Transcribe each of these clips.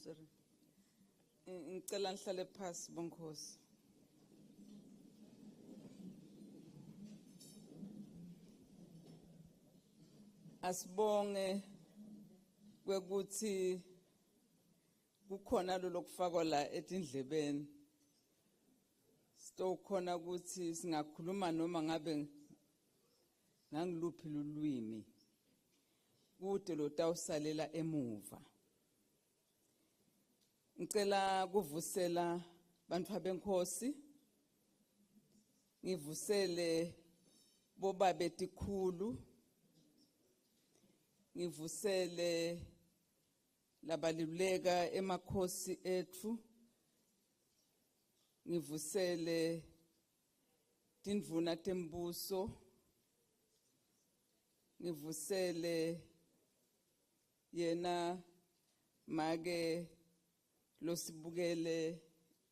sorry. Ngicela nihlale phasi bonkhosi. Asibonge kwekuthi kukhona lo lokufakwa la etindlebeni. Sitokhona ukuthi singakhuluma noma ngabe ngangiluphi lulwimi. Kude lo tawusalela emuva. Ngicela kuvusela bantu abenkosi. Ngivusele bobabe tikhulu. Ngivusele labaluleka emakhosi ethu. Ngivusele tindvuna tembuso. Ngivusele yena make losibukele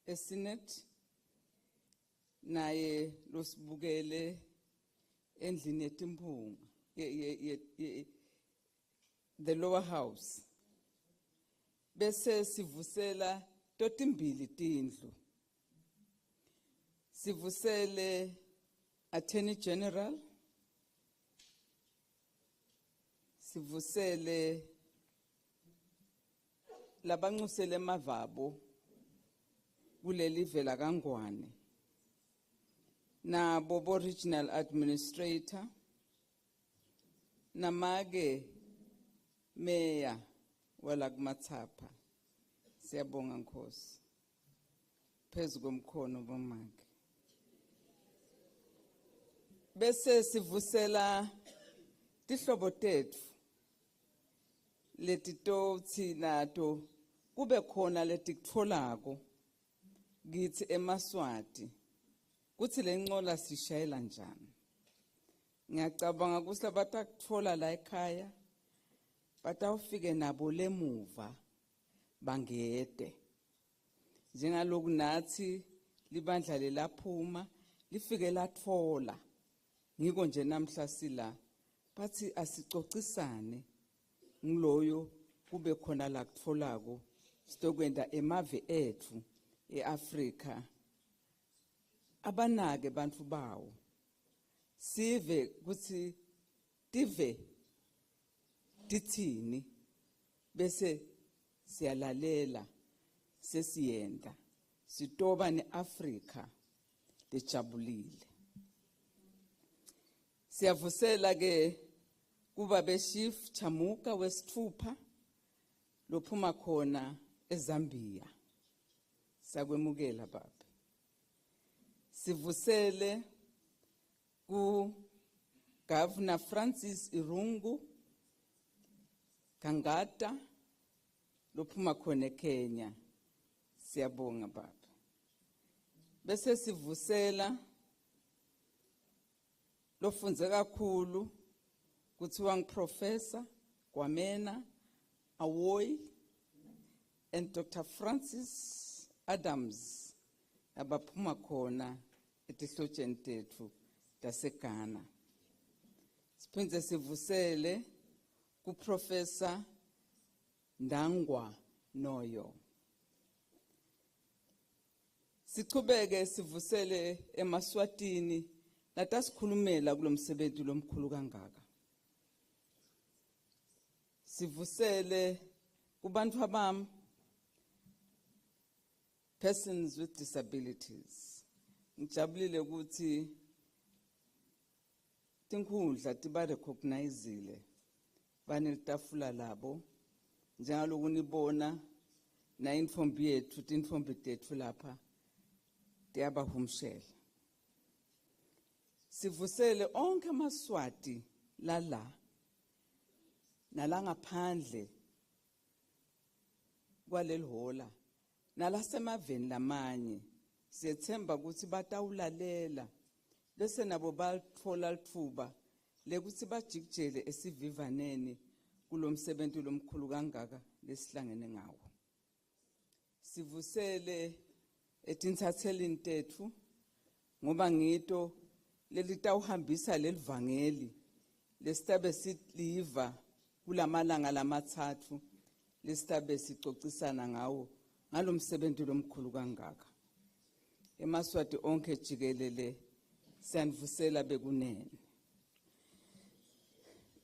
eSenate naye losibukele endlini yetimphunga the lower house. Bese sivusela totimbili tindlu. Sivusele Attorney General. Sivusele labanxusele mavabo kuleli vela kaNgwane na bobo regional administrator namake mayor wala kuMathapha. Siyabonga Nkosi. Phezu komkhono bomake. Bese sivusela tihlobo tethu letito tsinato kube khona letikutfolako kithi eMaswati kuthi lencola sishayela njani. Ngiyacabanga ukuthi labatakutfola la ekhaya batawufike nabo lemuva bangede. Njengaloku nathi libandla lelaphuma lifike latfola. Ngiko nje namhla sila bathi asicocisane ngiloyo kube khona la kutfolako sitokwenda emave ethu eAfrika abanake bantu bawo sive kuthi tive tithini bese siyalalela sesiyenda sitoba neAfrika lejabulile. Siyavusela ke kuba bechief Chamuka wesithupha lophuma khona eZambia. Sakwemukela baba. Sivusele ku Governor Francis Irungu Kangata lophuma khona eKenya. Siyabonga baba. Bese sivusela lofunze kakhulu kuthiwa ngiprofessor Kwamena Awoy and Dr. Francis Adams abaphuma khona etihlotsheni tethu taseGhana. Siphinde sivusele kuProfessor Ndangwa Noyo. Sichubeke sivusele eMaswatini latasikhulumela kulomsebenzi lomkhulu kangaka. Sivusele kubantu abam persons with disabilities. Ngijabulile ukuthi tinkhundla tiba recognizile banelitafula labo njalo kunibona na infombi yethu tinfombi tethu lapha tiyabahumshela. Sivusele onke amaswati lala nalangaphandle kwalelihola nalasemaveni lamanye siyethemba ukuthi batawulalela bese nabo bathola lithuba lekuthi bajikijele esivivaneni kulomsebenzi lomkhulu kangaka lesihlangene ngawo. Sivusele etinthathelini tethu ngoba ngito lelitawuhambisa lelivangeli lesitabe siliva kulamalanga lamathathu lesitabe sicocisana ngawo ngalomsebenzi lomkhulu kangaka. Emaswati onke jikelele siyanivusela bekunene.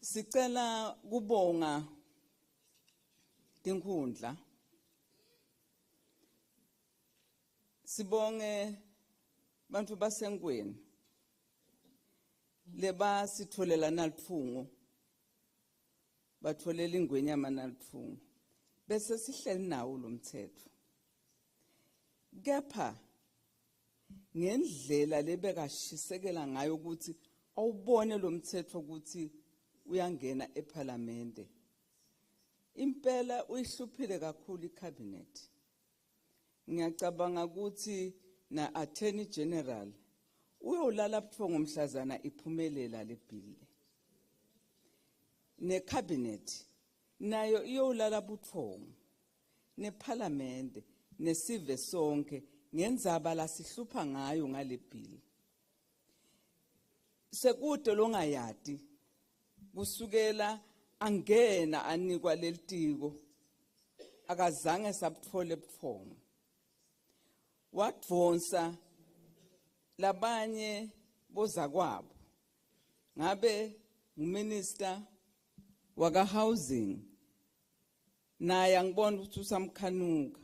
Sicela kubonga tinkundla. Sibonge bantu basengweni leba sitholela nalipfungo batholela ingwenyama nalipfungo bese sihleli nawo lo mthetho. Kepha ngendlela lebekashisekela ngayo ukuthi awubone lo mthetho ukuthi uyangena eParliament. Impela uyihluphile kakhulu iCabinet. Ngiyacabanga ukuthi na Attorney General uyolala buthongo mhlazana iphumelela le bill. Ne Cabinet nayo iyolala buthongo ne Parliament nesive sonke ngenzaba la sihlupha ngayo ngale bill. Sekude longayadi kusukela angena anikwa lelitiko akazange sabthole buthongo. Wadvonsa labanye boza kwabo ngabe nguminister waka housing naye ngibona ukuthi usamkhanuka.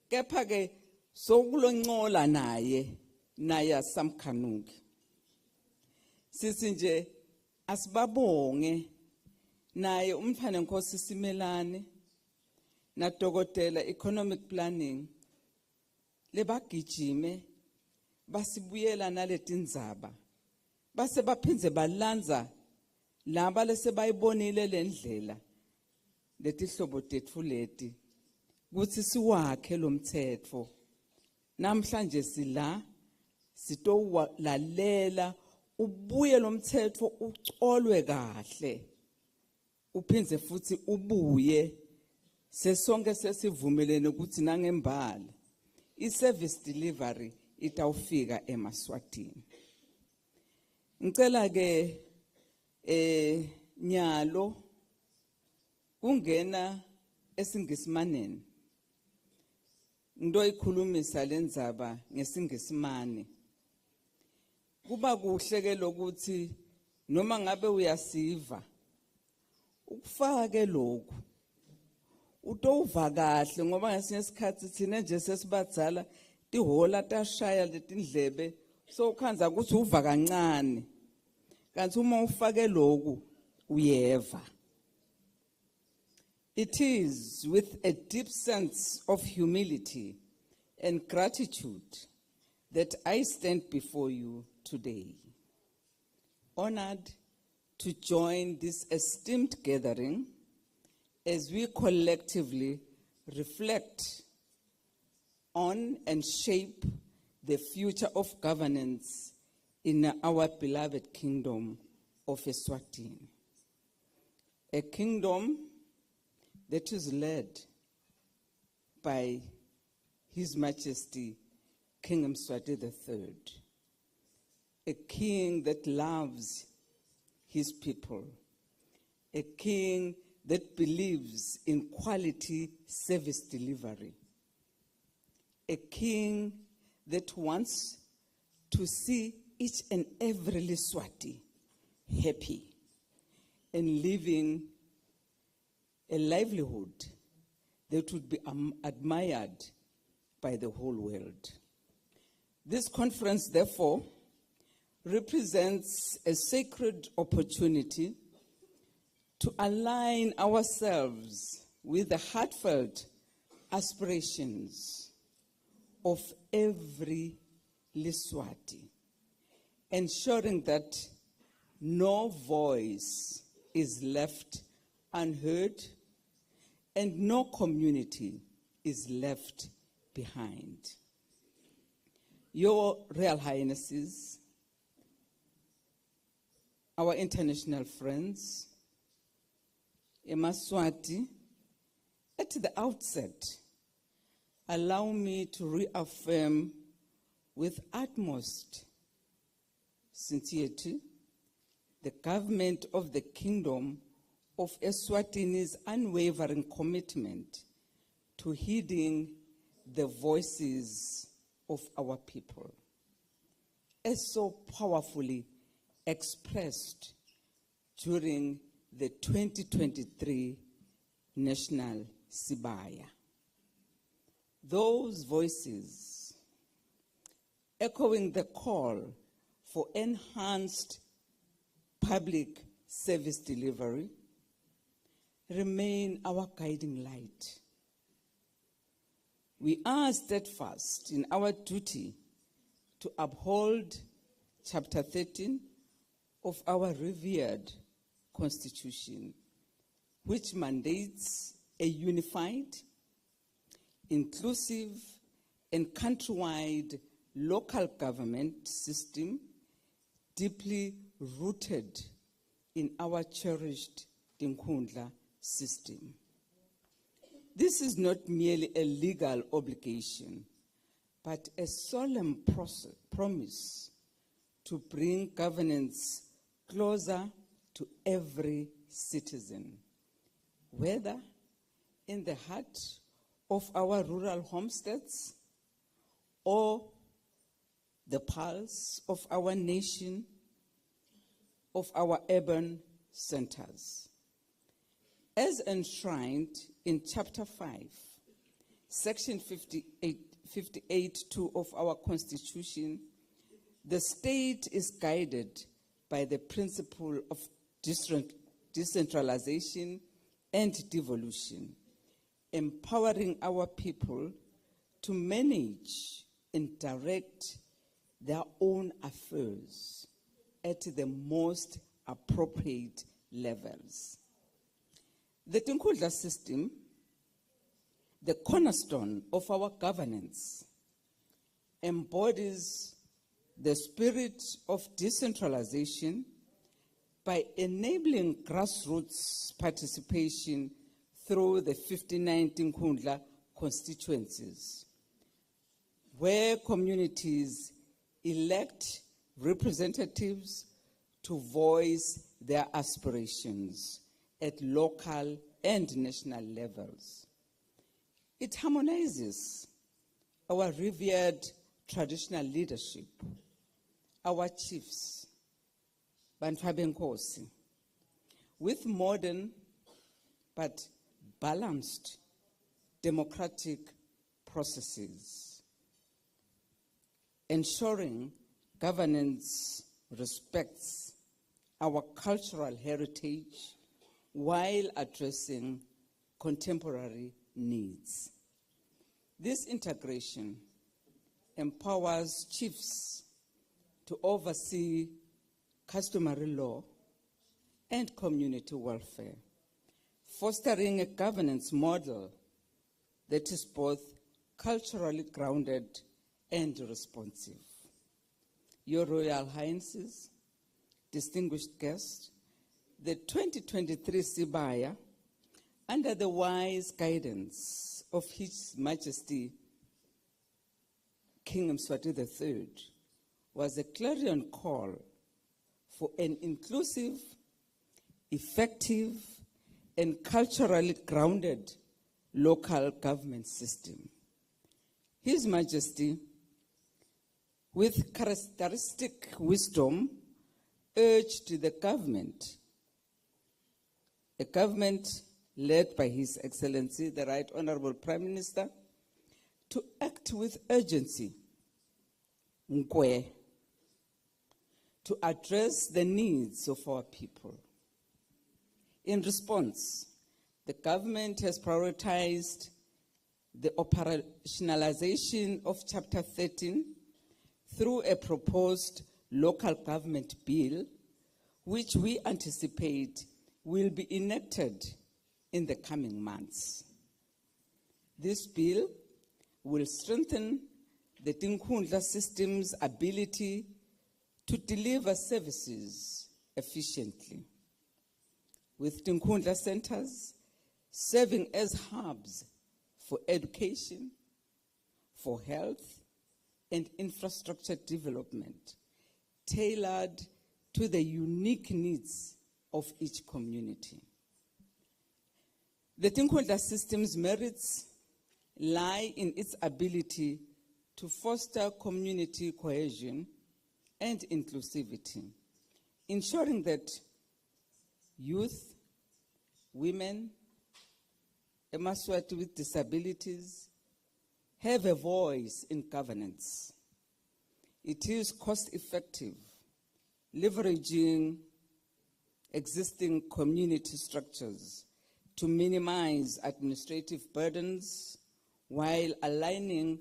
Kepha ke sokuloncola naye asamkhanuki. Sisi nje asibabonge naye umfana Nkosi Simelane na dokotela economic planning lebagijime basibuyela naletindzaba base baphinze balanza laba lesebayibonile lendlela letihlobo tethu leti kuthi siwakhe lo mthetho. Namhlanje sila sitowalalela ubuye lo mthetho ucolwe kahle uphinze futhi ubuye sesonke sesivumelene ukuthi nangembala i-service delivery itawufika eMaswatini. Ngicela ke nyalo kungena esingisimaneni ngizoyikhulumisa lenzaba ngesingisimane. Kuba kuhle ke lokuthi noma ngabe uyasiva ukufake lokhu utowuva kahle ngoba ngesinye isikhathi thina nje sesibadzala tihola tashaya letindlebe so ukhanza ukuthi uva kancane kanti uma ufake lokhu uyeva. It is with a deep sense of humility and gratitude that I stand before you today, honored to join this esteemed gathering as we collectively reflect on and shape the future of governance in our beloved kingdom of Eswatini, a kingdom that is led by His Majesty King Mswati III, a king that loves his people, a king that believes in quality service delivery, a king that wants to see each and every Leswati happy and living a livelihood that would be admired by the whole world. This conference, therefore, represents a sacred opportunity to align ourselves with the heartfelt aspirations of every Leswati, ensuring that no voice is left unheard and no community is left behind. Your Royal Highnesses, our international friends, Emaswati, at the outset, allow me to reaffirm with utmost sincerity the government of the Kingdom of Eswatini's unwavering commitment to heeding the voices of our people, as so powerfully expressed during the 2023 National Sibaya. Those voices, echoing the call for enhanced public service delivery, remain our guiding light. We are steadfast in our duty to uphold Chapter 13 of our revered Constitution, which mandates a unified, inclusive, and countrywide local government system deeply rooted in our cherished Tinkhundla system. This is not merely a legal obligation, but a solemn promise to bring governance closer to every citizen, whether in the heart of our rural homesteads or the pulse of our nation, of our urban centers. As enshrined in Chapter 5, Section 58(2) of our Constitution, the state is guided by the principle of decentralization and devolution, empowering our people to manage and direct their own affairs at the most appropriate levels. The Tinkhundla system, the cornerstone of our governance, embodies the spirit of decentralization by enabling grassroots participation through the 59 Tinkhundla constituencies, where communities elect representatives to voice their aspirations at local and national levels. It harmonizes our revered traditional leadership, our chiefs, Bantu, with modern but balanced democratic processes, ensuring governance respects our cultural heritage while addressing contemporary needs. This integration empowers chiefs to oversee customary law and community welfare, fostering a governance model that is both culturally grounded and responsive. Your Royal Highnesses, distinguished guests, the 2023 Sibaya, under the wise guidance of His Majesty King Mswati III, was a clarion call for an inclusive, effective, and culturally grounded local government system. His Majesty, with characteristic wisdom, urged the government, a government led by His Excellency, the Right Honorable Prime Minister, to act with urgency, to address the needs of our people. In response, the government has prioritized the operationalization of Chapter 13 through a proposed local government bill, which we anticipate will be enacted in the coming months. This bill will strengthen the Tinkhundla system's ability to deliver services efficiently, with Tinkhundla centers serving as hubs for education, for health, and infrastructure development, tailored to the unique needs of each community. The Tinkhundla system's merits lie in its ability to foster community cohesion and inclusivity, ensuring that youth, women, Eswatini with disabilities have a voice in governance. It is cost-effective, leveraging existing community structures to minimize administrative burdens while aligning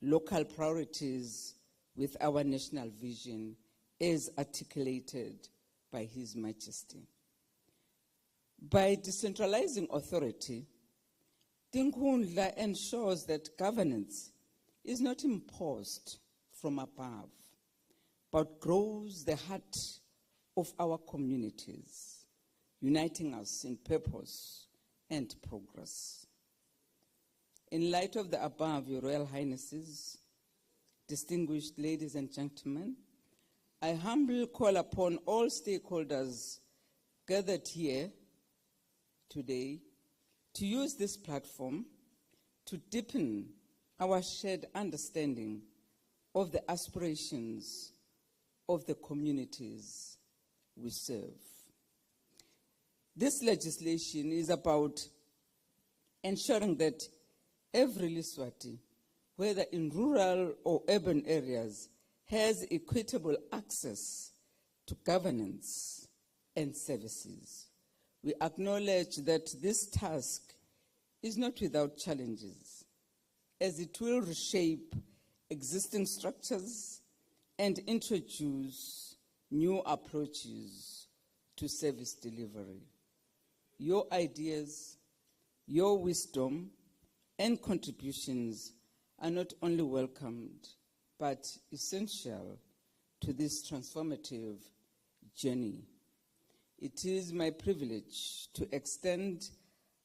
local priorities with our national vision as articulated by His Majesty. By decentralizing authority, Tinkhundla ensures that governance is not imposed from above, but grows the heart of our communities, uniting us in purpose and progress. In light of the above, Your Royal Highnesses, distinguished ladies and gentlemen, I humbly call upon all stakeholders gathered here today to use this platform to deepen our shared understanding of the aspirations of the communities we serve. This legislation is about ensuring that every Eswatini, whether in rural or urban areas, has equitable access to governance and services. We acknowledge that this task is not without challenges, as it will reshape existing structures and introduce new approaches to service delivery. Your ideas, your wisdom, and contributions are not only welcomed, but essential to this transformative journey. It is my privilege to extend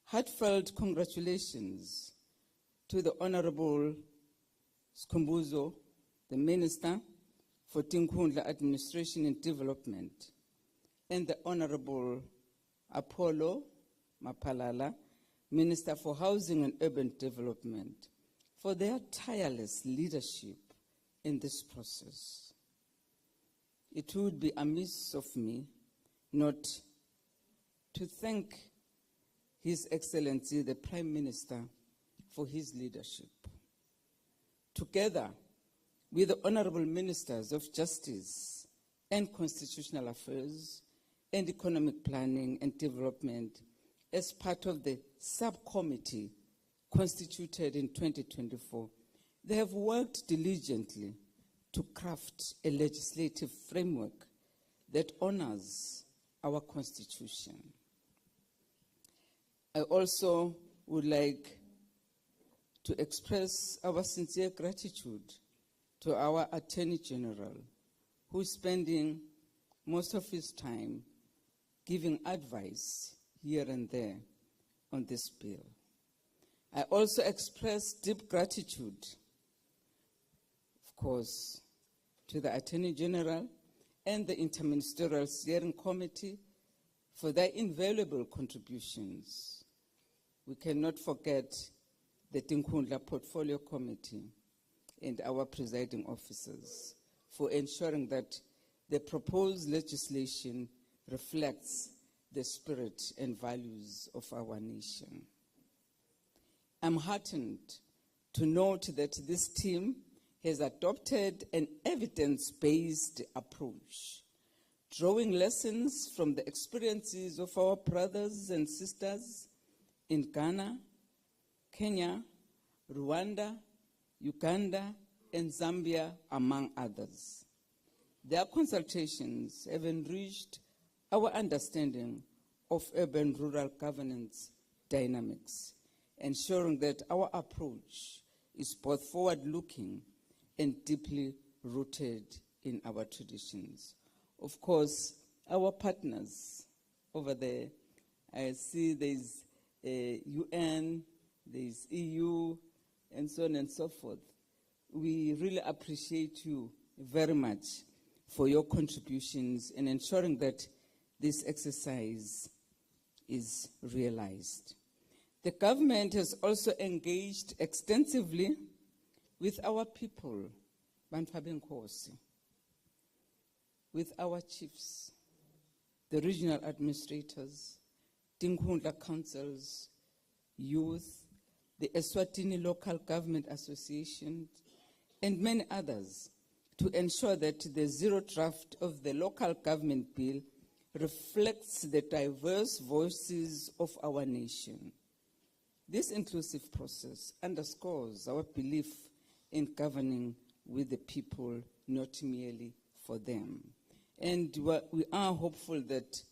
heartfelt congratulations to the Honorable Skhumbuzo, the Minister for Tinkhundla Administration and Development, and the Honorable Apollo Mapalala, Minister for Housing and Urban Development, for their tireless leadership in this process. It would be amiss of me not to thank His Excellency, the Prime Minister, for his leadership. Together with the Honorable Ministers of Justice and Constitutional Affairs and Economic Planning and Development, as part of the subcommittee constituted in 2024, they have worked diligently to craft a legislative framework that honors our Constitution. I also would like to express our sincere gratitude to our Attorney General, who is spending most of his time giving advice here and there on this bill. I also express deep gratitude, of course, to the Attorney General and the Interministerial Steering Committee for their invaluable contributions. We cannot forget the Tinkhundla Portfolio Committee and our presiding officers for ensuring that the proposed legislation reflects the spirit and values of our nation. I'm heartened to note that this team has adopted an evidence-based approach, drawing lessons from the experiences of our brothers and sisters in Ghana, Kenya, Rwanda, Uganda, and Zambia, among others. Their consultations have enriched our understanding of urban-rural governance dynamics, ensuring that our approach is both forward-looking and deeply rooted in our traditions. Of course, our partners over there, I see there's UN, there's EU, and so on and so forth. We really appreciate you very much for your contributions in ensuring that this exercise is realized. The government has also engaged extensively with our people, Bantu Benkosi, with our chiefs, the regional administrators, Tinkhundla councils, youth, the Eswatini Local Government Association, and many others, to ensure that the zero draft of the local government bill reflects the diverse voices of our nation. This inclusive process underscores our belief in governing with the people, not merely for them. And we are hopeful that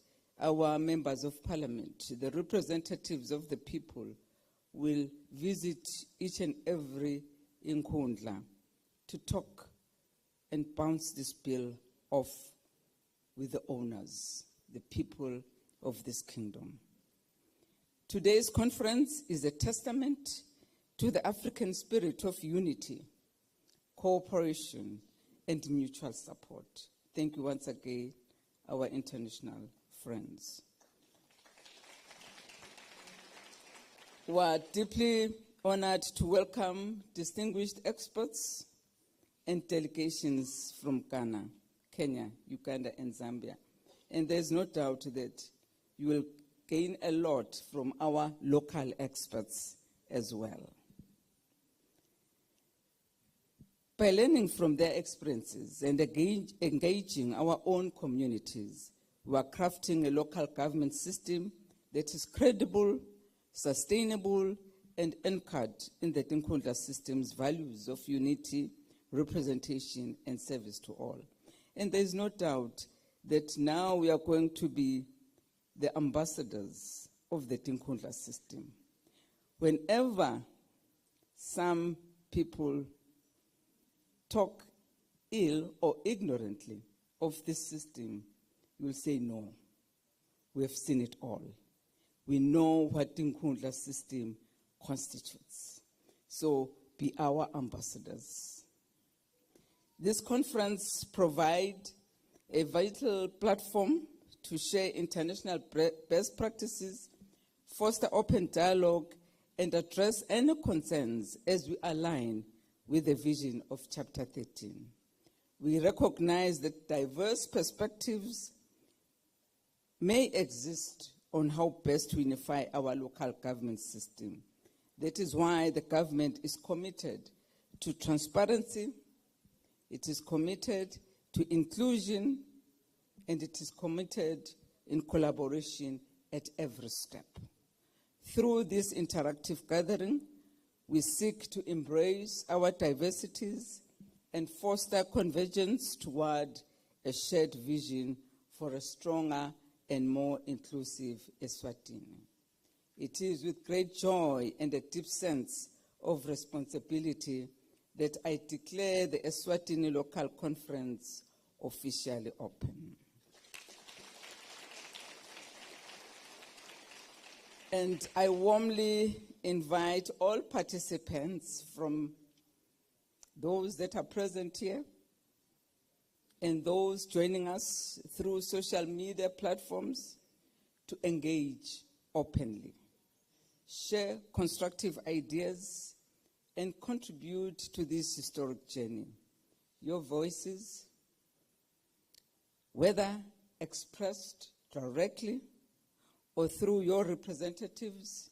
our members of parliament, the representatives of the people, will visit each and every Nkundla to talk and bounce this bill off with the owners, the people of this kingdom. Today's conference is a testament to the African spirit of unity, cooperation, and mutual support. Thank you once again, our international friends. We are deeply honored to welcome distinguished experts and delegations from Ghana, Kenya, Uganda, and Zambia. And there's no doubt that you will gain a lot from our local experts as well. By learning from their experiences and engaging our own communities, we are crafting a local government system that is credible, sustainable, and anchored in the Tinkhundla system's values of unity, representation, and service to all. And there is no doubt that now we are going to be the ambassadors of the Tinkhundla system. Whenever some people talk ill or ignorantly of this system, you will say no. We have seen it all. We know what Tinkhundla system constitutes. So be our ambassadors. This conference provides a vital platform to share international best practices, foster open dialogue, and address any concerns as we align with the vision of Chapter 13. We recognize that diverse perspectives may exist on how best to unify our local government system. That is why the government is committed to transparency, it is committed to inclusion, and it is committed in collaboration at every step. Through this interactive gathering, we seek to embrace our diversities and foster convergence toward a shared vision for a stronger and more inclusive Eswatini. It is with great joy and a deep sense of responsibility that I declare the Eswatini Local Conference officially open. And I warmly invite all participants, from those that are present here and those joining us through social media platforms, to engage openly, share constructive ideas, and contribute to this historic journey. Your voices, whether expressed directly or through your representatives,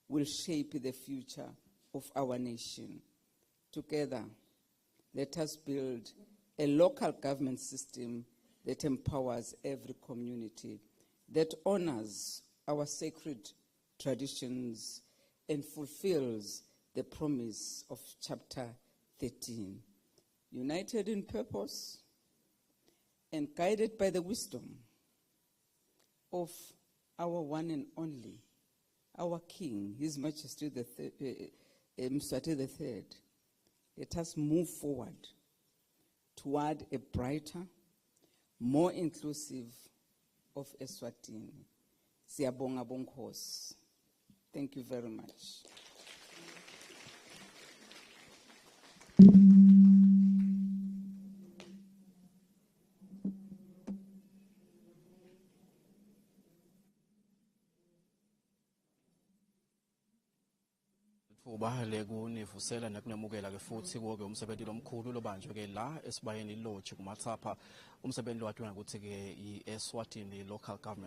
will shape the future of our nation. Together, let us build a local government system that empowers every community, that honors our sacred traditions, and fulfills the promise of Chapter 13. United in purpose and guided by the wisdom of our one and only, our King, His Majesty Mswati III, let us move forward toward a brighter, more inclusive of Eswatini. Siyabonga bonkosi. Thank you very much. Ubahale kunivusela nekunamukela ke futhi konke umsebenzi lomkhulu lobanjwe ke la esibayeni lodge kumathapha umsebenzi lo wadinga ukuthi ke iEswatini local government